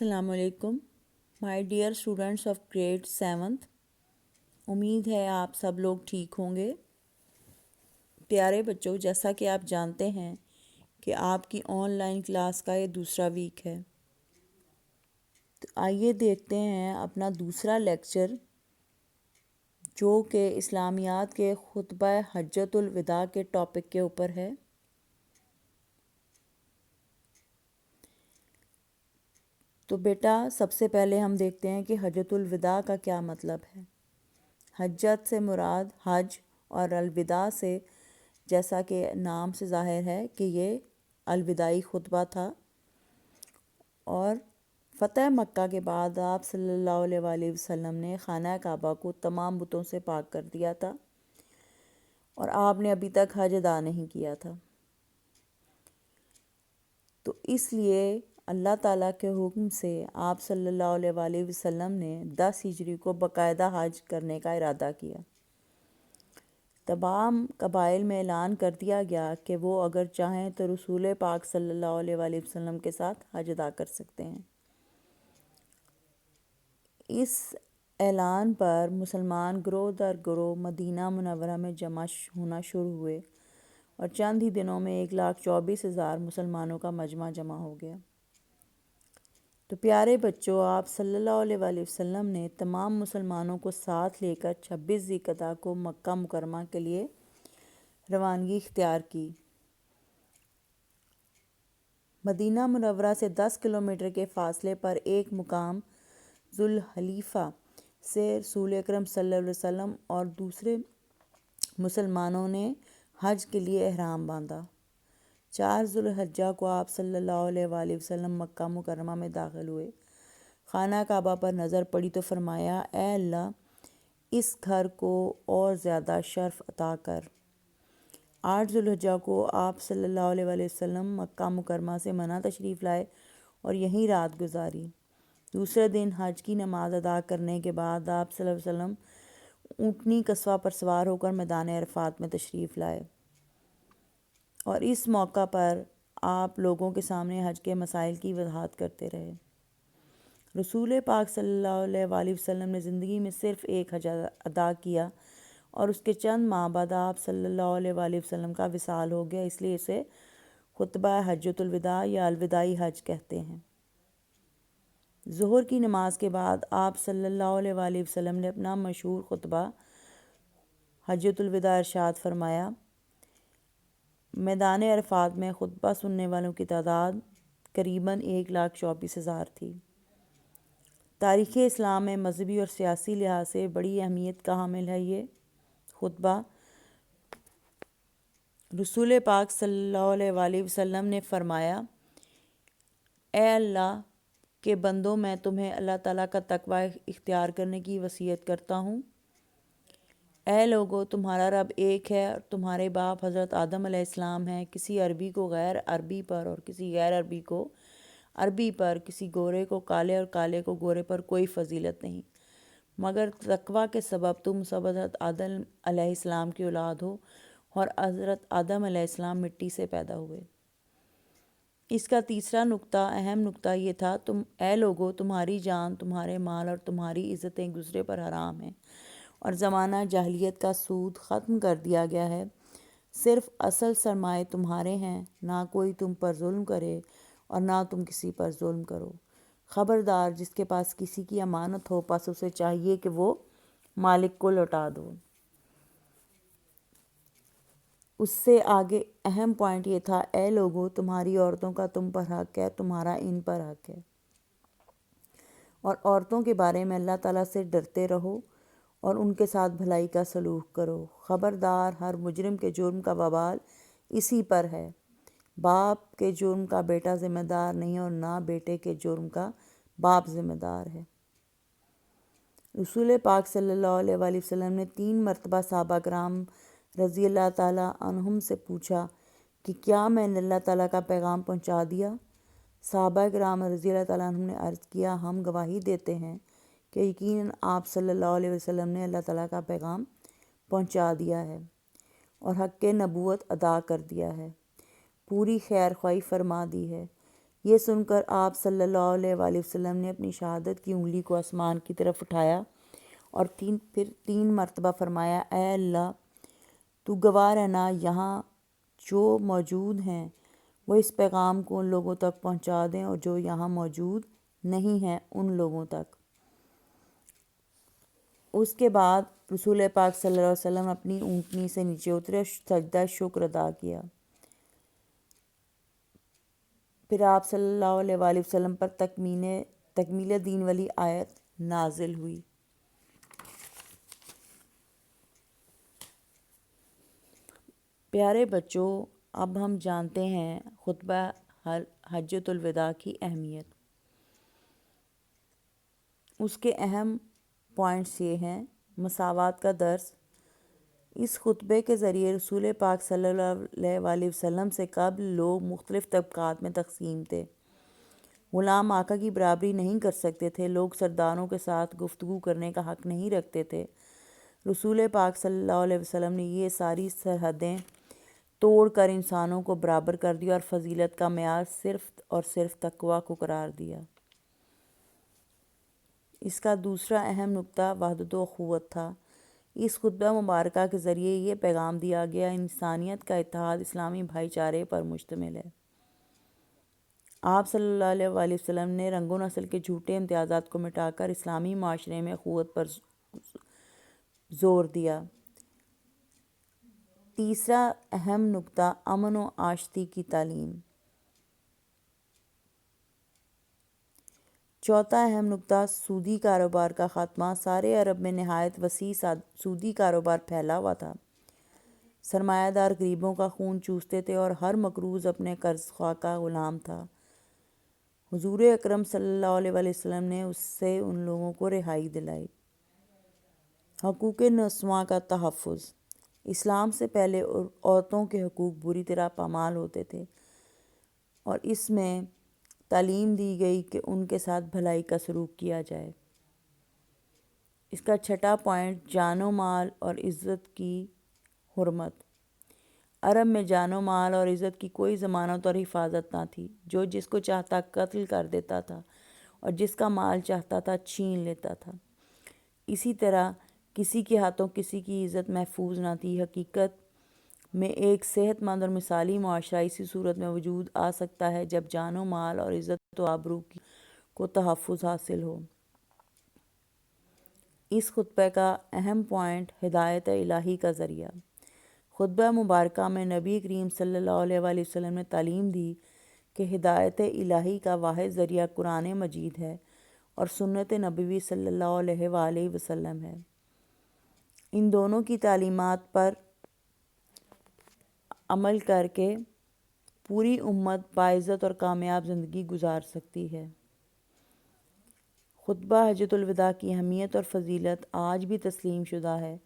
السلام علیکم my dear students of grade 7th۔ امید ہے آپ سب لوگ ٹھیک ہوں گے۔ پیارے بچوں، جیسا کہ آپ جانتے ہیں کہ آپ کی آن لائن کلاس کا یہ دوسرا ویک ہے، تو آئیے دیکھتے ہیں اپنا دوسرا لیکچر، جو کہ اسلامیات کے خطبہ حجۃ الوداع کے ٹاپک کے اوپر ہے۔ تو بیٹا، سب سے پہلے ہم دیکھتے ہیں کہ حجۃ الوداع کا کیا مطلب ہے۔ حجت سے مراد حج اور الوداع سے، جیسا کہ نام سے ظاہر ہے کہ یہ الوداعی خطبہ تھا، اور فتح مکہ کے بعد آپ صلی اللہ علیہ وآلہ وسلم نے خانہ کعبہ کو تمام بتوں سے پاک کر دیا تھا، اور آپ نے ابھی تک حج ادا نہیں کیا تھا۔ تو اس لیے اللہ تعالیٰ کے حکم سے آپ صلی اللہ علیہ وآلہ وسلم نے 10 ہجری کو باقاعدہ حج کرنے کا ارادہ کیا۔ تمام قبائل میں اعلان کر دیا گیا کہ وہ اگر چاہیں تو رسول پاک صلی اللہ علیہ وآلہ وسلم کے ساتھ حج ادا کر سکتے ہیں۔ اس اعلان پر مسلمان گروہ در گروہ مدینہ منورہ میں جمع ہونا شروع ہوئے، اور چند ہی دنوں میں 1,24,000 مسلمانوں کا مجمع جمع ہو گیا۔ تو پیارے بچوں، آپ صلی اللہ علیہ وآلہ وسلم نے تمام مسلمانوں کو ساتھ لے کر 26 ذی القعدہ کو مکہ مکرمہ کے لیے روانگی اختیار کی۔ مدینہ منورہ سے 10 کلومیٹر کے فاصلے پر ایک مقام ذوالحلیفہ سے رسول اکرم صلی اللہ علیہ وسلم اور دوسرے مسلمانوں نے حج کے لیے احرام باندھا۔ 4 ذوالحجہ کو آپ صلی اللہ علیہ وآلہ وسلم مکہ مکرمہ میں داخل ہوئے۔ خانہ کعبہ پر نظر پڑی تو فرمایا، اے اللہ، اس گھر کو اور زیادہ شرف عطا کر۔ 8 ذوالحجہ کو آپ صلی اللہ علیہ وآلہ وسلم مکہ مکرمہ سے منع تشریف لائے اور یہیں رات گزاری۔ دوسرے دن حج کی نماز ادا کرنے کے بعد آپ صلی اللہ علیہ وسلم اونٹنی قصوہ پر سوار ہو کر میدان عرفات میں تشریف لائے، اور اس موقع پر آپ لوگوں کے سامنے حج کے مسائل کی وضاحت کرتے رہے۔ رسول پاک صلی اللہ علیہ وآلہ وسلم نے زندگی میں صرف ایک حج ادا کیا، اور اس کے چند ماہ بعد آپ صلی اللہ علیہ وآلہ وسلم کا وصال ہو گیا، اس لیے اسے خطبہ حجۃ الوداع یا الوداعی حج کہتے ہیں۔ ظہر کی نماز کے بعد آپ صلی اللہ علیہ وآلہ وسلم نے اپنا مشہور خطبہ حجۃ الوداع ارشاد فرمایا۔ میدان عرفات میں خطبہ سننے والوں کی تعداد قریباً 1,24,000 تھی۔ تاریخ اسلام میں مذہبی اور سیاسی لحاظ سے بڑی اہمیت کا حامل ہے یہ خطبہ۔ رسول پاک صلی اللہ علیہ وآلہ وسلم نے فرمایا، اے اللہ کے بندوں، میں تمہیں اللہ تعالیٰ کا تقوی اختیار کرنے کی وصیت کرتا ہوں۔ اے لوگو، تمہارا رب ایک ہے، اور تمہارے باپ حضرت آدم علیہ السلام ہیں۔ کسی عربی کو غیر عربی پر اور کسی غیر عربی کو عربی پر، کسی گورے کو کالے اور کالے کو گورے پر کوئی فضیلت نہیں، مگر تقوی کے سبب تم سب حضرت آدم علیہ السلام کی اولاد ہو، اور حضرت آدم علیہ السلام مٹی سے پیدا ہوئے۔ اس کا تیسرا نقطہ، اہم نقطہ یہ تھا، اے لوگو، تمہاری جان، تمہارے مال اور تمہاری عزتیں ایک دوسرے پر حرام ہیں، اور زمانہ جاہلیت کا سود ختم کر دیا گیا ہے۔ صرف اصل سرمائے تمہارے ہیں، نہ کوئی تم پر ظلم کرے اور نہ تم کسی پر ظلم کرو۔ خبردار، جس کے پاس کسی کی امانت ہو، پس اسے چاہیے کہ وہ مالک کو لوٹا دو۔ اس سے آگے اہم پوائنٹ یہ تھا، اے لوگو، تمہاری عورتوں کا تم پر حق ہے، تمہارا ان پر حق ہے، اور عورتوں کے بارے میں اللہ تعالیٰ سے ڈرتے رہو اور ان کے ساتھ بھلائی کا سلوک کرو۔ خبردار، ہر مجرم کے جرم کا وبال اسی پر ہے۔ باپ کے جرم کا بیٹا ذمہ دار نہیں، اور نہ بیٹے کے جرم کا باپ ذمہ دار ہے۔ رسول پاک صلی اللہ علیہ وآلہ وسلم نے 3 مرتبہ صحابہ کرام رضی اللہ تعالیٰ عنہم سے پوچھا کہ کیا میں نے اللہ تعالیٰ کا پیغام پہنچا دیا؟ صحابہ کرام رضی اللہ تعالیٰ عنہم نے عرض کیا، ہم گواہی دیتے ہیں کہ یقیناً آپ صلی اللہ علیہ وسلم نے اللہ تعالیٰ کا پیغام پہنچا دیا ہے اور حق نبوت ادا کر دیا ہے، پوری خیر خواہی فرما دی ہے۔ یہ سن کر آپ صلی اللہ علیہ وآلہ وسلم نے اپنی شہادت کی انگلی کو آسمان کی طرف اٹھایا اور پھر 3 مرتبہ فرمایا، اے اللہ، تو گواہ رہنا، یہاں جو موجود ہیں وہ اس پیغام کو ان لوگوں تک پہنچا دیں اور جو یہاں موجود نہیں ہیں ان لوگوں تک۔ اس کے بعد رسول پاک صلی اللہ علیہ وسلم اپنی اونٹنی سے نیچے اترے اور سجدہ شکر ادا کیا۔ پھر آپ صلی اللہ علیہ وآلہ وسلم پر تکمیل دین والی آیت نازل ہوئی۔ پیارے بچوں، اب ہم جانتے ہیں خطبہ حجۃ الوداع کی اہمیت۔ اس کے اہم پوائنٹس یہ ہیں: مساوات کا درس۔ اس خطبے کے ذریعے رسول پاک صلی اللہ علیہ وآلہ وسلم سے قبل لوگ مختلف طبقات میں تقسیم تھے۔ غلام آقا کی برابری نہیں کر سکتے تھے، لوگ سرداروں کے ساتھ گفتگو کرنے کا حق نہیں رکھتے تھے۔ رسول پاک صلی اللہ علیہ وسلم نے یہ ساری سرحدیں توڑ کر انسانوں کو برابر کر دیا اور فضیلت کا معیار صرف اور صرف تقویٰ کو قرار دیا۔ اس کا دوسرا اہم نکتہ وحدت و اخوت تھا۔ اس خطبہ مبارکہ کے ذریعے یہ پیغام دیا گیا، انسانیت کا اتحاد اسلامی بھائی چارے پر مشتمل ہے۔ آپ صلی اللہ علیہ وآلہ وسلم نے رنگ و نسل کے جھوٹے امتیازات کو مٹا کر اسلامی معاشرے میں اخوت پر زور دیا۔ تیسرا اہم نکتہ امن و آشتی کی تعلیم۔ چوتھا اہم نکتہ سودی کاروبار کا خاتمہ۔ سارے عرب میں نہایت وسیع سودی کاروبار پھیلا ہوا تھا۔ سرمایہ دار غریبوں کا خون چوستے تھے اور ہر مقروض اپنے قرض خواہ کا غلام تھا۔ حضور اکرم صلی اللہ علیہ وآلہ وسلم نے اس سے ان لوگوں کو رہائی دلائی۔ حقوق نسواں کا تحفظ۔ اسلام سے پہلے عورتوں کے حقوق بری طرح پامال ہوتے تھے اور اس میں تعلیم دی گئی کہ ان کے ساتھ بھلائی کا سلوک کیا جائے۔ اس کا چھٹا پوائنٹ جان و مال اور عزت کی حرمت۔ عرب میں جان و مال اور عزت کی کوئی ضمانت اور حفاظت نہ تھی۔ جو جس کو چاہتا قتل کر دیتا تھا اور جس کا مال چاہتا تھا چھین لیتا تھا۔ اسی طرح کسی کے ہاتھوں کسی کی عزت محفوظ نہ تھی۔ حقیقت میں ایک صحت مند اور مثالی معاشرہ اسی صورت میں وجود آ سکتا ہے جب جان و مال اور عزت و آبرو کو تحفظ حاصل ہو۔ اس خطبہ کا اہم پوائنٹ ہدایت الہی کا ذریعہ۔ خطبہ مبارکہ میں نبی کریم صلی اللہ علیہ وآلہ وسلم نے تعلیم دی کہ ہدایت الہی کا واحد ذریعہ قرآن مجید ہے اور سنت نبوی صلی اللہ علیہ وآلہ وسلم ہے۔ ان دونوں کی تعلیمات پر عمل کر کے پوری امت باعزت اور کامیاب زندگی گزار سکتی ہے۔ خطبہ حجۃ الوداع کی اہمیت اور فضیلت آج بھی تسلیم شدہ ہے۔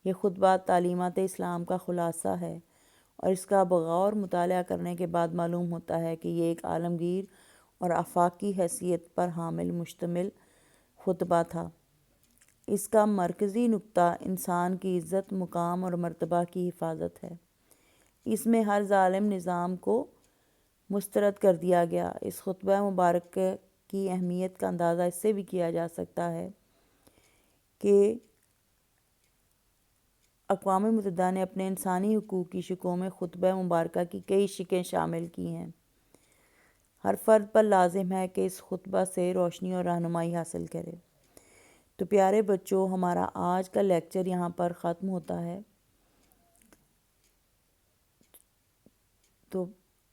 یہ خطبہ تعلیمات اسلام کا خلاصہ ہے اور اس کا بغور مطالعہ کرنے کے بعد معلوم ہوتا ہے کہ یہ ایک عالمگیر اور آفاقی حیثیت پر مشتمل خطبہ تھا۔ اس کا مرکزی نکتہ انسان کی عزت، مقام اور مرتبہ کی حفاظت ہے۔ اس میں ہر ظالم نظام کو مسترد کر دیا گیا۔ اس خطبہ مبارک کی اہمیت کا اندازہ اس سے بھی کیا جا سکتا ہے کہ اقوام متحدہ نے اپنے انسانی حقوق کی شقوں میں خطبہ مبارکہ کی کئی شقیں شامل کی ہیں۔ ہر فرد پر لازم ہے کہ اس خطبہ سے روشنی اور رہنمائی حاصل کرے۔ تو پیارے بچوں، ہمارا آج کا لیکچر یہاں پر ختم ہوتا ہے۔ تو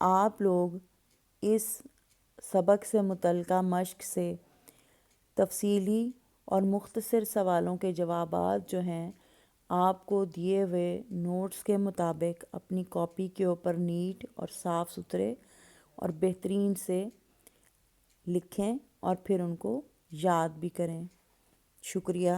آپ لوگ اس سبق سے متعلقہ مشق سے تفصیلی اور مختصر سوالوں کے جوابات جو ہیں آپ کو دیے ہوئے نوٹس کے مطابق اپنی کاپی کے اوپر نیٹ اور صاف ستھرے اور بہترین سے لکھیں اور پھر ان کو یاد بھی کریں۔ شکریہ۔